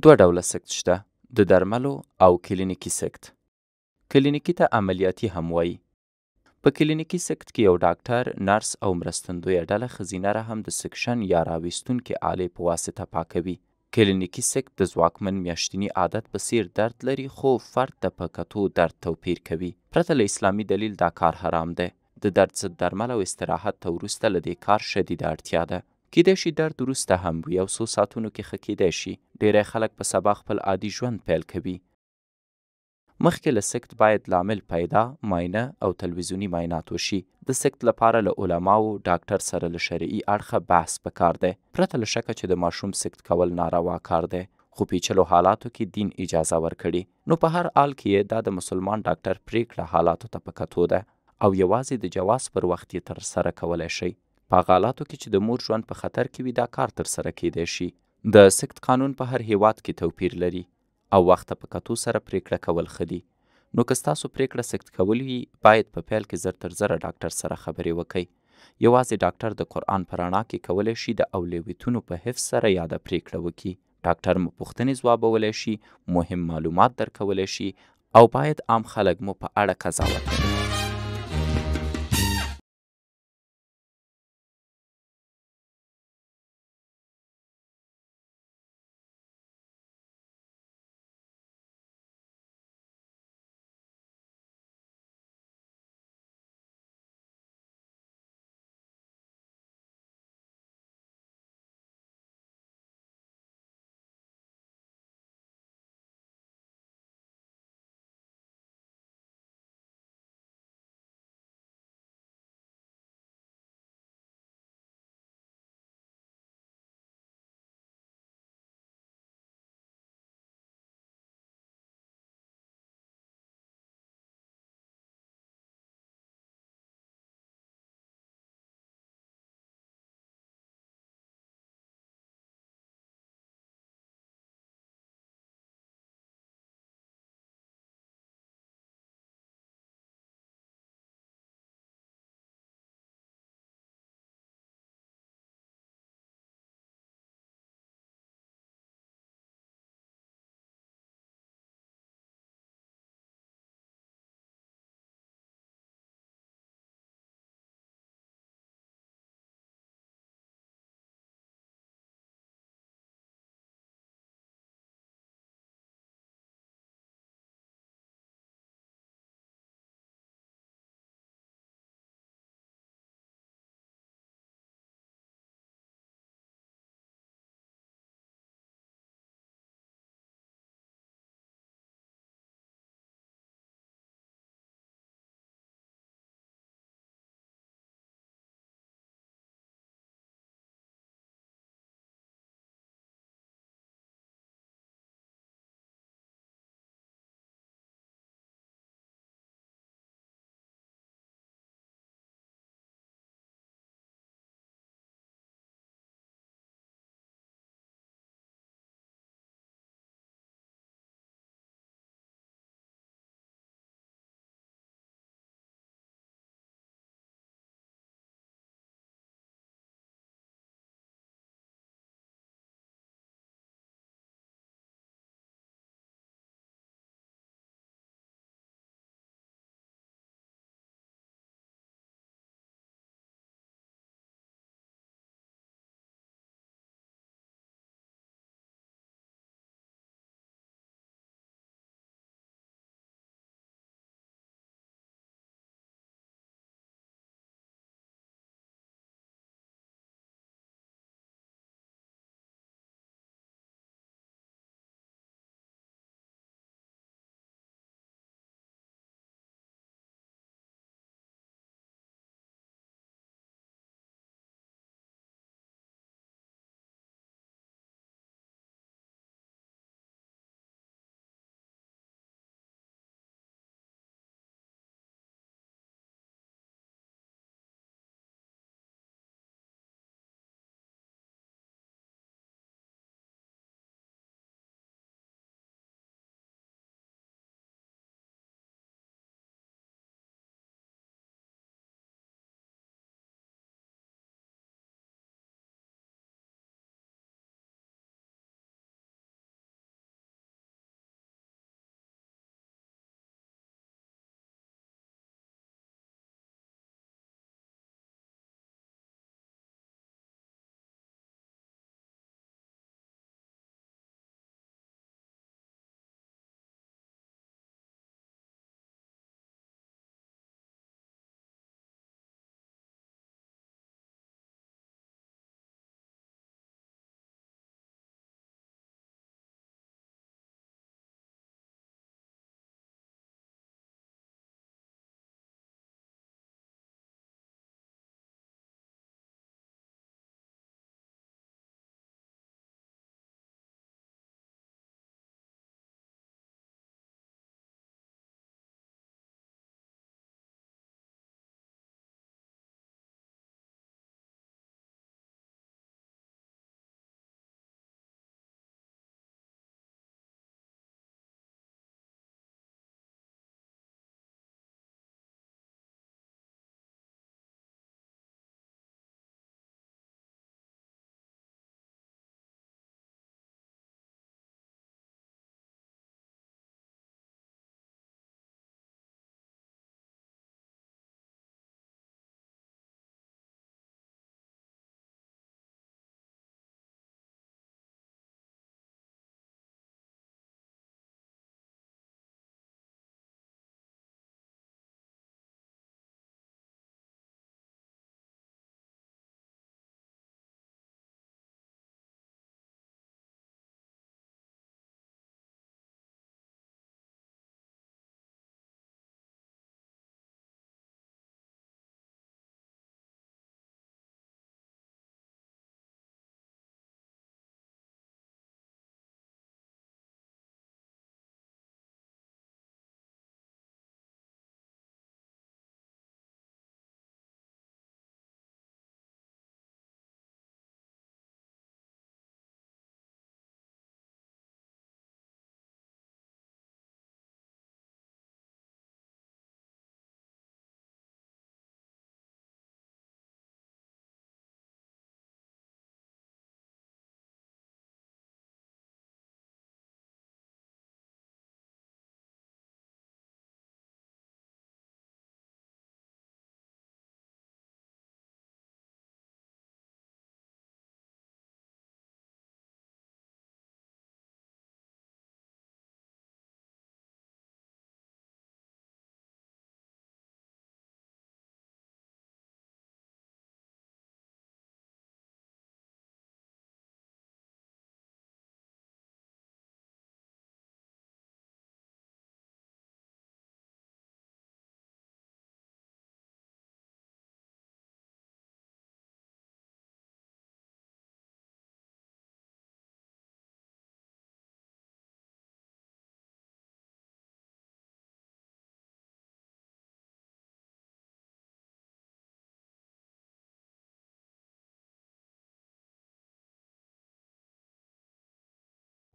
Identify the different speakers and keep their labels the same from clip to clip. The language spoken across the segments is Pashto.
Speaker 1: دوه ډوله سکت شته، د درملو او کلینیکي سکت. کلینیکي ته عملیاتي هم وایي. په کلینیکي سکت کې یو ډاکټر، نرس او مرستندویه ډله ښځینه رحم د سکشن یا راویستونکې آلې په واسطه پاکوي. کلینیکي سکت د ځواکمن میاشتني عادت په څیر درد لري، خو فرد ته په کتو درد توپیر کوي. پرته له اسلامي دلیل دا کار حرام دی. د درد ضد درمل او استراحت ته وروسته له دې کار شدیده اړتیا ده. کیدای شي درد وروسته هم وي او څو ساعتونو کې ښه کیدای شي. ډیری خلک په سبا خپل عادي ژوند پیل کوي. مخکې له سکت باید لامل پیدا، معاینه او تلویزیوني معاینات وشي. د سکت لپاره له علماو، ډاکټر سره له شرعي اړخه بحث پکار دی، پرته له شکه چې د ماشوم سکت کول ناروا کار دی، خو پیچلو حالاتو کې دین اجازه ورکړي. نو په هر حال کې دا د مسلمان ډاکټر پریکړه حالاتو ته په کتو ده او یوازې د جواز پر وخت یې ترسره کولی شي. په هغه حالاتو کې چې د مور ژوند په خطر کې وي دا کار ترسره کیدای شي. د سکت قانون په هر هیواد کې توپیر لري او وخت په کتو سره پریکړه کول ښه دي. نو که ستاسو پریکړه سکت کول وي، باید په پیل کې زر تر زره ډاکټر سره خبرې وکړئ. یوازې ډاکټر د قرآن په رڼا کې کولی شي د اولویتونو په حفظ سره یاده پریکړه وکړي. ډاکټر مو پوښتنې ځوابولی شي، مهم معلومات درکولی شي او باید عام خلک مو په اړه قضاوت وکړي.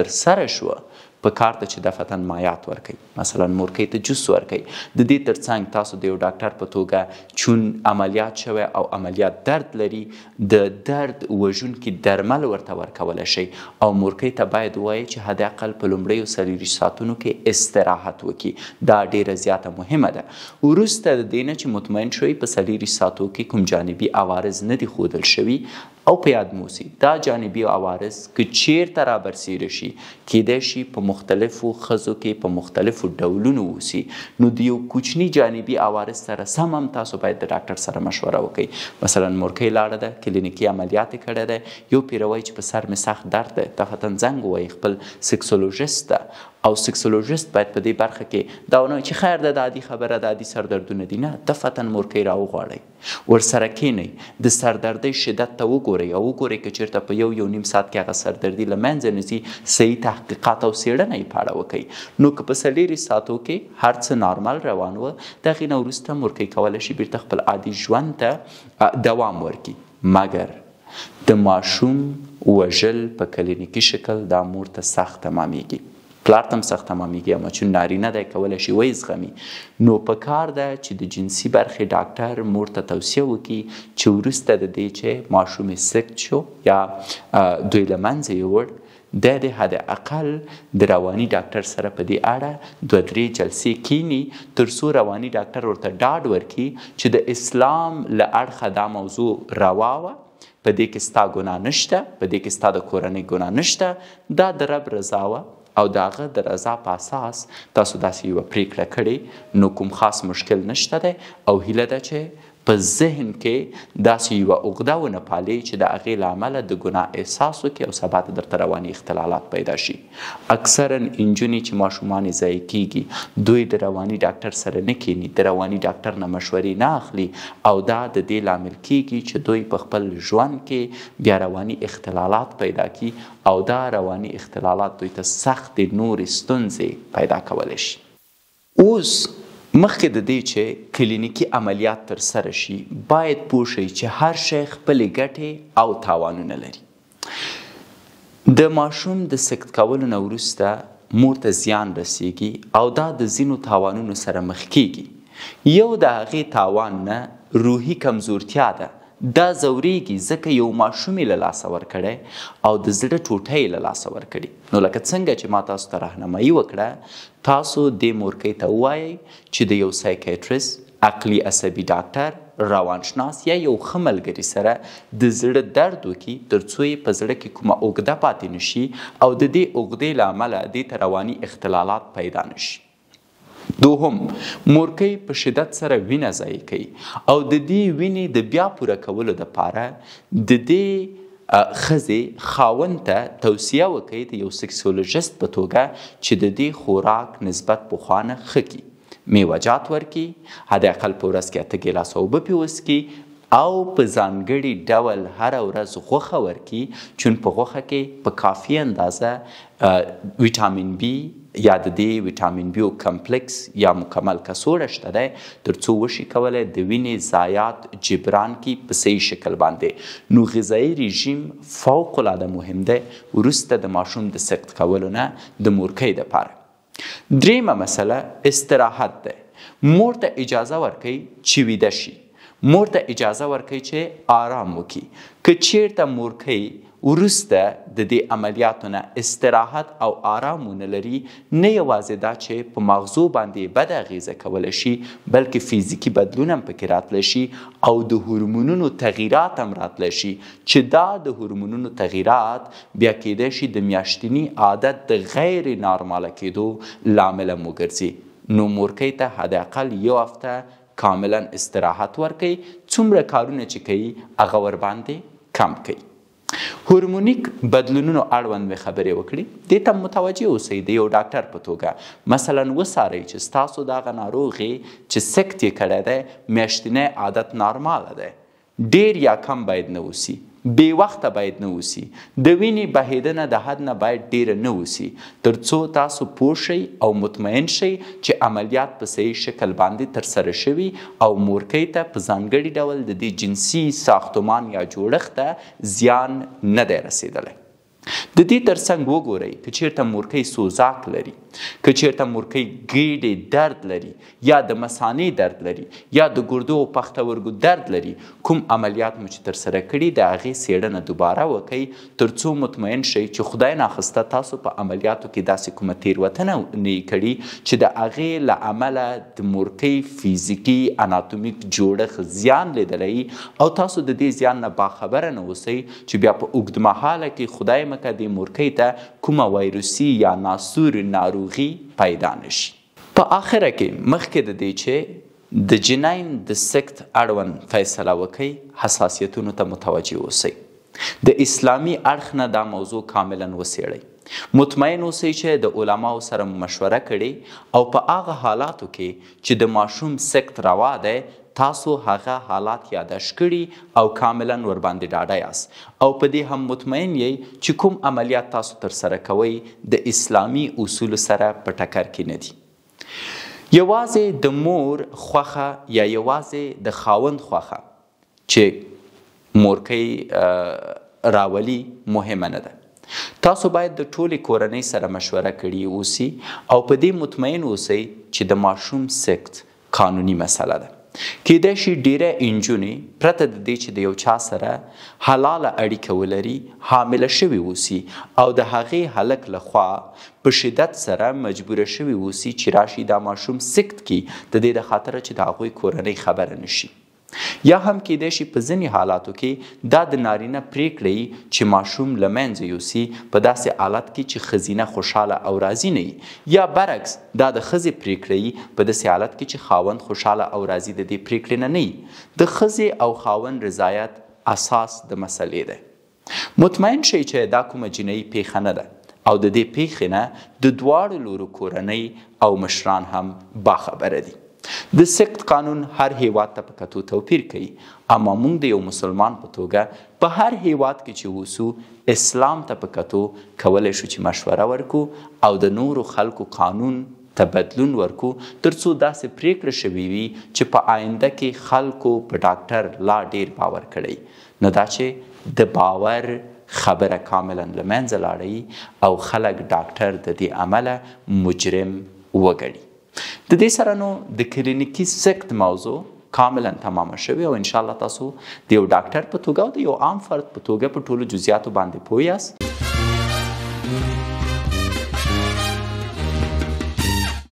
Speaker 1: ترسره شوه په کار ته چې دفعتاً مایعات ورکوي، مثلا مورکۍ ته جوس ورکوي. د دې ترڅنګ تاسو د یو ډاکټر په توګه چون عملیات شوی او عملیات درد لري، د درد وژونکي درمل ورته ورکولی شئ او مورکۍ ته باید ووایئ چې حداقل په لومړیو 40 ساعتونو کې استراحت وکړي. دا ډیره زیاته مهمه ده. وروسته د دې نه چې مطمئن شوئ په 40 ساعتو کې کوم جانبي عوارض نه دي ښودل شوي، او په یاد مو اوسي دا جانبي عوارض که چیرته رابرسیره شي کیدای شي په مختلفو ښځو کې په مختلفو ډولونو اوسي، نو د یو کوچني جانبي عوارض سره سم هم تاسو باید د ډاکټر سره مشوره وکړئ. مثلا مورکۍ لاړه ده، کلینیکي عملیات یې کړی دی، یو پرې وایي چې په سر مې سخت درد دی، دفعتاً زنګ ووایي خپل سکسولوژیست ته، او سکسولوژیست باید په دې برخه کې دا ونه چې خیر ده د عادي خبره ده، عادي سردردونه دي، نه، دفعتاً مورکۍ راوغواړئ، ورسره کینئ، د سردردۍ شدت ته وګورئ او وګورئ که چېرته په یو نیم ساعت کې هغه سردردي له منځه نه ځي، صحیح تحقیقات او څېړنه یې په اړه وکړئ. نو که په 40 ساعتو کې هر څه نارمل روان و، د هغې نه وروسته مورکۍ کولی شي بیرته خپل عادي ژوند ته دوام ورکړي. مګر د ماشوم وژل په کلینیکي شکل دا مور ته سخت تمامیږي، پلار ته هم سخت تمامیږي، اما چون نارینه دی کولی شي ویې زغمي. نو په کار ده چې د جنسي برخې ډاکټر مور ته توصیه وکړي چې وروسته د دې چې ماشوم یې سکت شو یا دوی له منځه یوړ، د د حد اقل د رواني ډاکټر سره په دې اړه 2-3 جلسې کینی تر څو رواني ډاکټر ورته ډاډ ورکړي چې د اسلام له اړخه دا موضوع روا وه، په دې کې ستا ګناه نشته، په دې کې ستا د کورنۍ ګناه نشته، دا د رب رضا وه او د هغه د رضا په اساس تاسو داسې یوه پریکړه کړې، نو کوم خاص مشکل نشته دی. او هیله ده چې په ذهن کې داسې یوه عقده ونه پالئ چې د هغې له امله د ګناه احساس وکړي او سبا ته درته رواني اختلالات پیدا شي. اکثرا نجونې چې ماشومان یې ضایع کیږي، دوی د رواني ډاکټر سره نه کیني، د رواني ډاکټر نه مشورې نه اخلي، او دا د دې لامل کیږي چې دوی په خپل ژوند کې بیا رواني اختلالات پیدا کړي او دا رواني اختلالات دوی ته سختې نورې ستونزې پیدا کولی شي. اوس مخکې د دې چې کلینیکي عملیات ترسره شي باید پوه شئ چې هر شی خپلې ګټې او تاوانونه لري. د ماشوم د سکت کولو نه وروسته مور ته زیان رسیږي او دا د ځینو تاوانونو سره مخ کیږي. یو د هغې تاوان نه روحي کمزورتیا ده، دا ځوریږي ځکه یو ماشوم یې له لاسه ورکړی او د زړه ټوټه یې له لاسه ورکړي. نو لکه څنګه چې ما تاسو ته راهنمایي وکړه، تاسو دې مورکۍ ته ووایئ چې د یو سایکیټریست، عقلي عصبي ډاکټر، روانشناس یا یو ښه ملګري سره د زړه درد وکړي تر څو یې په زړه کې کومه عقده پاتې نشي او د دې عقدې له امله دې ته رواني اختلالات پیدا نشي. دوهم، مورکۍ په شدت سره وینه ضایع کوي او د دې وینې د بیا پوره کولو دپاره د دې ښځې خاوند ته توصیه وکړئ د یو سکسولوژیست په توګه چې د دې خوراک نسبت پخوانه ښه کړي، میوهجات ورکړي، حداقل په ورځ کې 8 ګیلاسه اوبه پرې وڅښي او په ځانګړي ډول هره ورځ غوښه ورکړي، چون په غوښه کې په کافي اندازه ویټامین بی یا د دې ویټامین بی کمپلیکس یا مکمل کڅوړه شته دی تر څو وشي کولی د وینې ضایعات جبران کړي په صحیح شکل باندې. نو غذایي رژیم فوق العاده مهم دی وروسته د ماشوم د سکت کولو نه د مورکۍ دپاره. دریمه مسله استراحت دی. مور ته اجازه ورکوي چې ویده شي، مور ته اجازه ورکوي چې آرام وکړي. که چیرته مورکۍ وروسته د دې عملیاتو نه استراحت او آرام ونه لري، نه یوازې دا چې په مغزو باندې بده اغیزه کولی شي بلکې فیزیکي بدلون هم پکې راتلی شي او د هورمونونو تغییرات هم راتلی شي چې دا د هورمونونو تغییرات بیا کیدای شي د میاشتني عادت د غیر نارماله کېدو لامله مو ګرځي. نو مورکۍ ته حداقل یو هفته کاملا استراحت ورکوي، څومره کارونه چې کوي هغه ورباندې کم کوي. هورمونیک بدلونونو اړوند مې خبرې وکړي، دې ته متوجه اوسئ د یو ډاکټر په توګه. مثلا وڅارئ چې ستاسو دغه ناروغې چې سکت یې کړی دی میاشتنی عادت نارماله دی، ډیر یا کم باید نه اوسي، بې وخته باید نه اوسي، د وینې بهیدنه د حد نه باید ډیره نه اوسي، تر څو تاسو پوه شئ او مطمئن شئ چې عملیات په صحیح شکل باندې ترسره شوي او مورکۍ ته په ځانګړي ډول د دې جنسي ساختمان یا جوړښت ته زیان نه دی رسېدلی. د دې ترڅنګ وګورئ که چیرته مورکۍ سوزاک لري، که چیرته مورکۍ ګیډې درد لري یا د مثانې درد لري یا د ګردو او پښتورګو درد لري، کوم عملیات مو چې ترسره کړي د هغې څېړنه دوباره وکئ تر څو مطمئن شئ چې خدای ناخسته تاسو په عملیاتو کې داسې کومه تېروتنه نه یې کړي چې د هغې له امله د مورکۍ فزیکي اناتومیک جوړښت زیان لیدلی او تاسو د دې زیان نه باخبره نه اوسئ چې بیا په اوږدمهاله کې خدای مکه دې مورکۍ ته کومه وایروسي یا ناسور ناروغي پیدا نشي. په آخره کې مخکې د دې چې د جنین د سکت اړوند فیصله وکئ حساسیتونو ته متوجه اوسئ. د اسلامي اړخ نه دا موضوع کاملا وڅېړئ. مطمئن اوسئ چې د علماو سره مشوره کړې او په هغه حالاتو کې چې د ماشوم سکت روا دی تاسو هغه حالات یادداشت کړي او کاملا ورباندې ډاډه یاست او په دې هم مطمئن یې چې کوم عملیات تاسو ترسره کوئ د اسلامي اصولو سره په ټکر کې نه دي. یوازې د مور خوښه یا یوازې د خاوند خوښه چې مورکۍ راولي مهمه نه ده. تاسو باید د ټولې کورنۍ سره مشوره کړي اوسئ او په دې مطمئن اوسئ چې د ماشوم سکت قانوني مسله ده. کیدای شي ډیره انجونې پرته د دې چې د یو چا سره حلاله اړیکه ولري حامله شوې اوسي او د هغې هلک لخوا په شدت سره مجبوره شوې اوسي چې راشي دا ماشوم سکت کړي د دې د خاطره چې د هغوی کورنۍ خبره نشي. یا هم کیدای شي په ځینې حالاتو کې دا د نارینه پریکړه چې ماشوم له منځه یوسي په داسې حالت کې چې ښځینه خوشحاله او راضي نه وي، یا برعکس دا د ښځې پریکړه په داسې حالت کې چې خاوند خوشحاله او راضي د دې پریکړې نه وي. د ښځې او خاوند رضایت اساس د مسلې دی. مطمئن شئ چې دا کومه جنایي پیښه نه ده او د دې پیښې نه د دواړو لورو کورنۍ او مشران هم باخبره دي. د سکت قانون هر هیواد ته په کتو توپیر کوي، اما موږ د یو مسلمان په توګه په هر هیواد کې چې اوسو اسلام ته په کتو کولی شو چې مشوره ورکو او د نورو خلکو قانون ته بدلون ورکو تر څو داسې پریکړه شوې وي چې په آینده کې خلکو په ډاکټر لا ډیر باور کړی، نه دا چې د باور خبره کاملا له منځه لاړوي او خلک ډاکټر د دې عمله مجرم وګڼي. د دې سره نو د کلینیکي سکت موضوع کاملا تمامه شوې او انشاءالله تاسو د یو ډاکټر په توګه او د یو عام فرد په توګه په ټولو جزئیاتو باندې پوه یاست.